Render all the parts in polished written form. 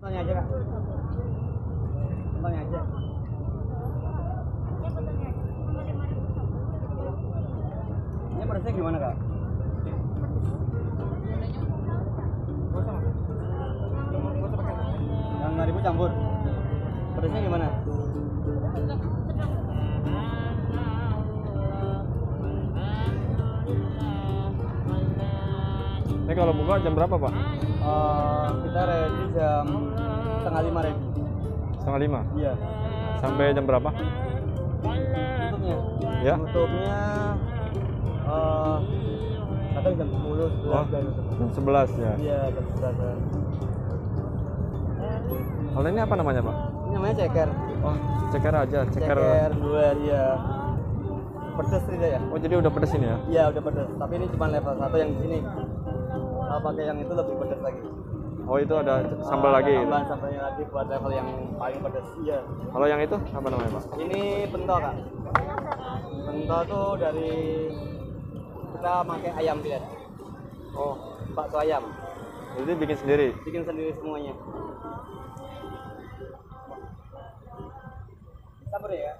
Tanya aja kak. Tanya aja. Ini pedasnya gimana kak? Yang 5.000 campur. Pedasnya gimana? Ini kalau buka jam berapa Pak? Kita ready jam 4:30 ready. 4:30? Iya. Sampai jam berapa? Tutupnya? Ya. Tutupnya kadang jam 10, 11 jam. Jam 11 ya. Iya, jam 11. Kalau ini apa namanya Pak? Ini namanya ceker. Oh, ceker aja, ceker. Ceker dua ya. Pedas tidak ya? Oh, jadi udah pedes ini ya? Iya, udah pedas. Tapi ini cuma level 1 yang di sini. Kalau pakai yang itu lebih pedas lagi. Oh, itu ada sambal lagi. Tambahan sambalnya lagi buat level yang paling pedas. Iya. Kalau yang itu apa namanya Pak? Ini pentol kak. Pentol tuh dari kita pakai ayam filet. Oh, Bakso ayam. jadi bikin sendiri? Bikin sendiri semuanya. Sabar ya.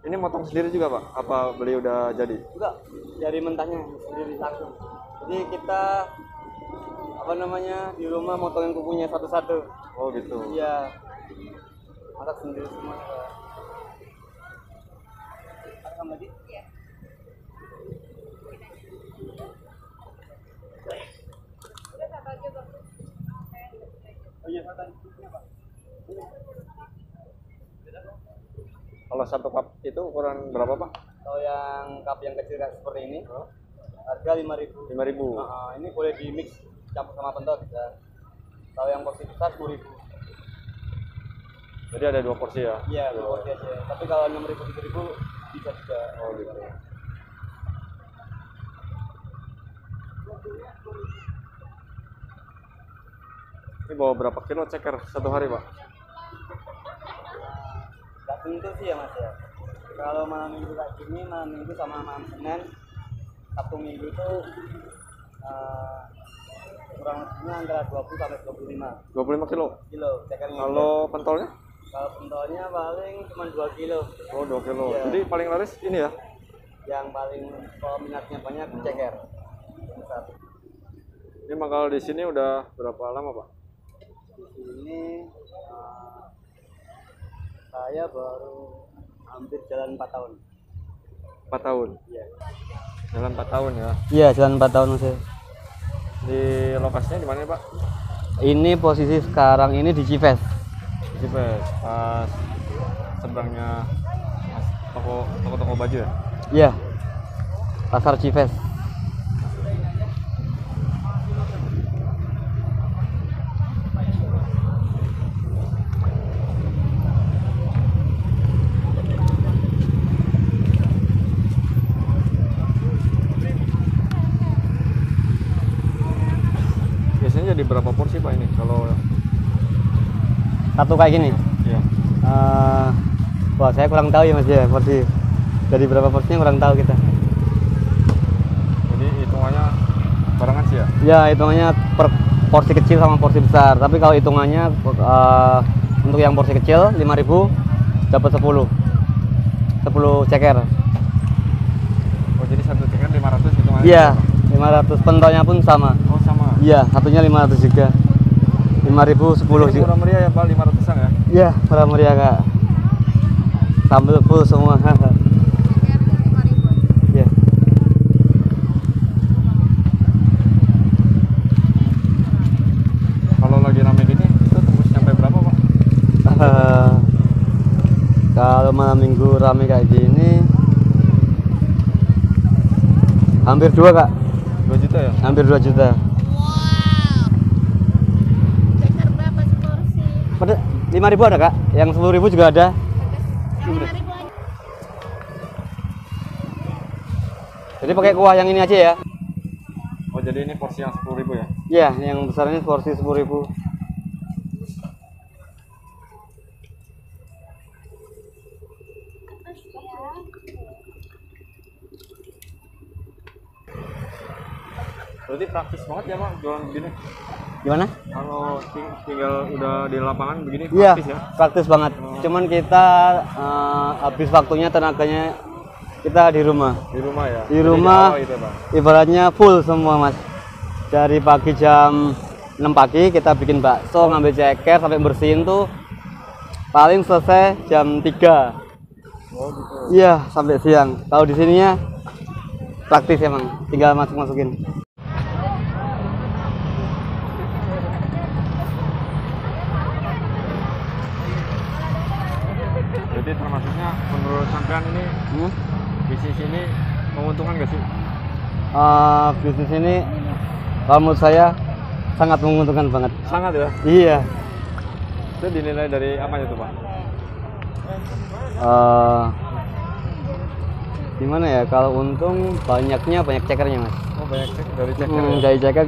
Ini motong sendiri juga Pak? Apa beli udah jadi? Enggak, dari mentahnya sendiri langsung. Jadi kita apa namanya di rumah motongin kukunya satu-satu. Oh gitu. Iya. Masak sendiri semua. Masak lagi? Iya. Oh iya, Pak. Kalau satu cup itu ukuran berapa Pak? Kalau yang cup yang kecil kayak seperti ini, harga 5.000. 5.000. Ini boleh di mix campur sama pentol bisa. Kalau yang porsi besar 10.000. Jadi ada 2 porsi ya? Iya, 2 porsi aja. Tapi kalau 6.000 7.000 bisa juga. Oh gitu. Ini bawa berapa kilo ceker satu hari Pak? Gak tentu sih ya mas ya. Kalau malam minggu kayak gini, malam minggu sama malam Senin, Sabtu Minggu itu kurang lebihnya antara 20 sampai 25 25 kilo? cekernya. Kalau pentolnya? Kalau pentolnya paling cuma 2 kilo. Oh 2 kilo. Iya. Jadi paling laris ini ya? Yang paling peminatnya banyak ceker. Besar. Ini mangkal di sini udah berapa lama Pak? Di sini saya baru hampir jalan 4 tahun. 4 tahun? Iya. Jalan 4 tahun ya? Iya, jalan 4 tahun mas. Di lokasinya di mana Pak? Ini posisi sekarang ini di Cives. Cipes, pas seberangnya toko baju ya? Iya. Pasar Cives. Biasanya jadi berapa porsi Pak ini kalau Satu kayak gini. ya? Wah, saya kurang tahu ya mas ya porsi. Jadi berapa porsinya kurang tahu kita. Jadi hitungannya barengan sih ya? Ya, hitungannya per porsi kecil sama porsi besar. Tapi kalau hitungannya untuk yang porsi kecil 5.000 dapat 10 ceker. Oh jadi satu ceker 500 hitungannya? Iya, 500. Pentolnya pun sama. Oh sama? Iya, satunya 500 juga. 5.000 10 Jadi juga. murah meriah ya Pak, 500-an ya? Iya, murah meriah kak. Sambal full semua. Iya. Kalau lagi rame gini, itu tembus sampai berapa Pak? Kalau malam minggu rame kayak gini, hampir 2 kak. 2 juta ya? Hampir 2 juta. Ceker berapa seporsi? Pada 5.000 ada kak, yang 10.000 juga ada. Yang 5.000 aja. Jadi pakai kuah yang ini aja ya. Oh jadi ini porsi yang 10.000 ya? Iya, yang besarnya porsi 10.000. Berarti praktis banget ya Pak jualan begini? Gimana? Kalau tinggal udah di lapangan begini Iya, praktis ya? praktis banget. Cuman kita habis waktunya tenaganya kita di rumah. Di rumah ya? Di Jadi rumah, awal gitu, Bang? ibaratnya full semua mas. Dari pagi jam 6 pagi kita bikin bakso, ngambil ceker sampai bersihin tuh paling selesai jam 3. Oh gitu. Iya, sampai siang. Kalau di sininya praktis emang, tinggal masukin. Jadi termasuknya menurut sampean ini bisnis ini menguntungkan gak sih? Bisnis ini kalau menurut saya sangat menguntungkan banget. Sangat ya? Iya. Itu dinilai dari apanya tuh Pak? Gimana ya, kalau untung banyak cekernya mas. Oh banyak dari ceker ya? Dari ceker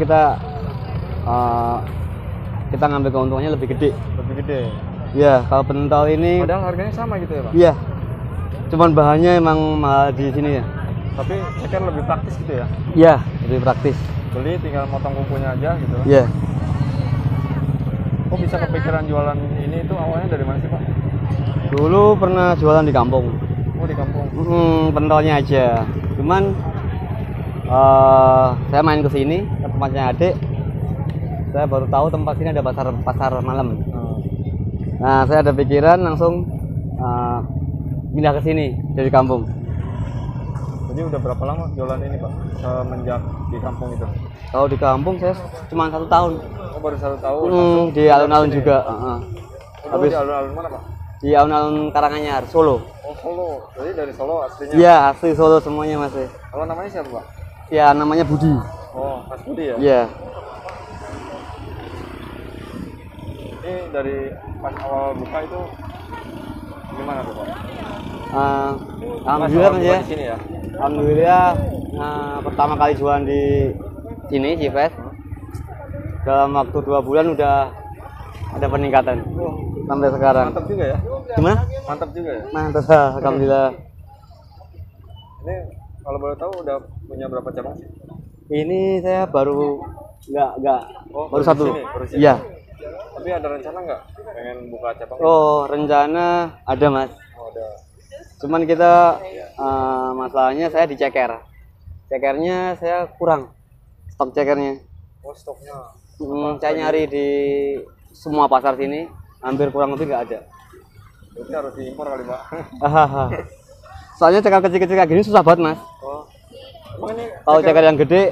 kita ngambil keuntungannya lebih gede. Lebih gede? Iya, kalau pentol ini Padahal harganya sama gitu ya Pak? iya, cuman bahannya emang mahal di sini ya. Tapi ceker lebih praktis gitu ya? Iya, lebih praktis. Beli tinggal motong kukunya aja gitu? Iya. Kok bisa kepikiran jualan ini itu awalnya dari mana sih Pak? Dulu pernah jualan di kampung. Oh di kampung? Pentolnya aja. Cuman saya main ke sini ke tempatnya adik. Saya baru tahu tempat sini ada pasar malam. Nah, saya ada pikiran langsung pindah ke sini dari kampung. Jadi udah berapa lama jualan ini Pak? Semenjak di kampung itu? Kalau di kampung saya cuma 1 tahun. Oh baru 1 tahun? Langsung Di alun-alun sini? juga. Habis di alun-alun mana Pak? Di alun-alun Karanganyar, Solo. Oh Solo, jadi dari Solo aslinya? Iya, asli Solo semuanya mas. Kalau namanya siapa Pak? Ya namanya Budi. Oh Mas Budi ya? Iya. Ini dari pas awal buka itu gimana tuh Pak? Alhamdulillah Pas awal mas buka ya. di sini ya? Alhamdulillah pertama kali jualan di sini Cives. Dalam waktu 2 bulan udah ada peningkatan sampai sekarang. Mantap juga ya? Gimana? Mantap juga ya? Mantap, alhamdulillah. Ini kalau boleh tahu udah punya berapa cabang sih? Ini saya baru nggak Oh, baru di 1. sini, baru di sini. Iya. Tapi ada rencana nggak pengen buka cabang? Oh, rencana ada mas. Oh, ada. Cuman kita masalahnya saya di ceker. Cekernya saya kurang. Stok cekernya. Oh, stoknya. Saya nyari di semua pasar sini, hampir kurang lebih nggak ada. Berarti harus diimpor kali Pak. Soalnya ceker kecil-kecil kayak gini susah banget mas. Oh. Emang ini Kalau ceker yang gede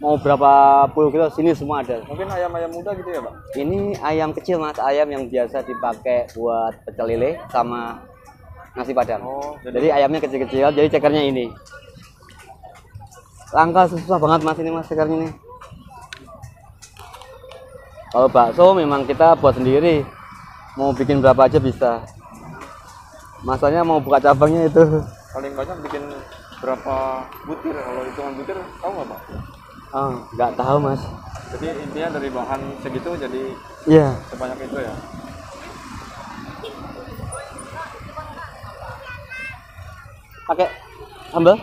mau berapa puluh kilo sini semua ada. mungkin ayam-ayam muda gitu ya Pak? Ini ayam kecil mas, ayam yang biasa dipakai buat pecel lele sama nasi padang. Oh, Jadi ayamnya kecil-kecil, jadi cekernya ini. Langka susah banget mas ini mas cekernya ini. Kalau bakso memang kita buat sendiri, mau bikin berapa aja bisa. Masanya mau buka cabangnya itu. paling banyak bikin berapa butir? Kalau hitungan butir tahu nggak Pak? Nggak tahu mas. Jadi intinya dari bahan segitu jadi Iya. sebanyak itu ya? Pakai sambal?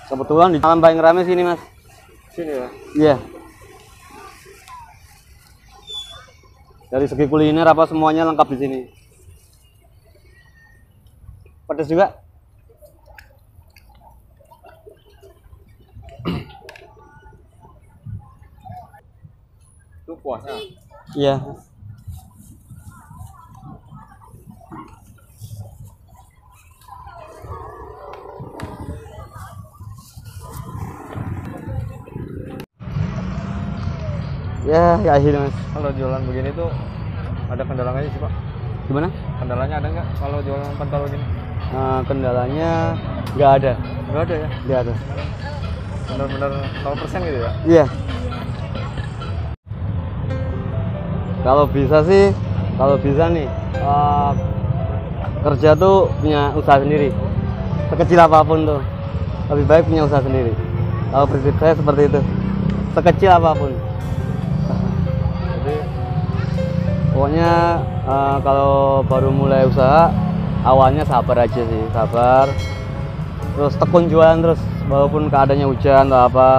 Kebetulan di malam paling rame sini mas. Sini ya? Iya. Dari segi kuliner apa semuanya lengkap di sini. Pedas juga. Itu puasnya? Iya. Ya, akhirnya mas. Kalau jualan begini tuh ada kendala nggak sih Pak? Gimana? Kendalanya ada nggak kalau jualan pentol begini? Kendalanya nggak ada. Nggak ada ya? Nggak ada. Benar-benar 0% gitu ya? Iya. Kalau bisa nih kerja tuh punya usaha sendiri. Sekecil apapun tuh, lebih baik punya usaha sendiri. Kalau prinsip saya seperti itu. Sekecil apapun. Jadi Pokoknya kalau baru mulai usaha, awalnya sabar aja sih, sabar. terus tekun jualan terus walaupun keadaannya hujan atau apa.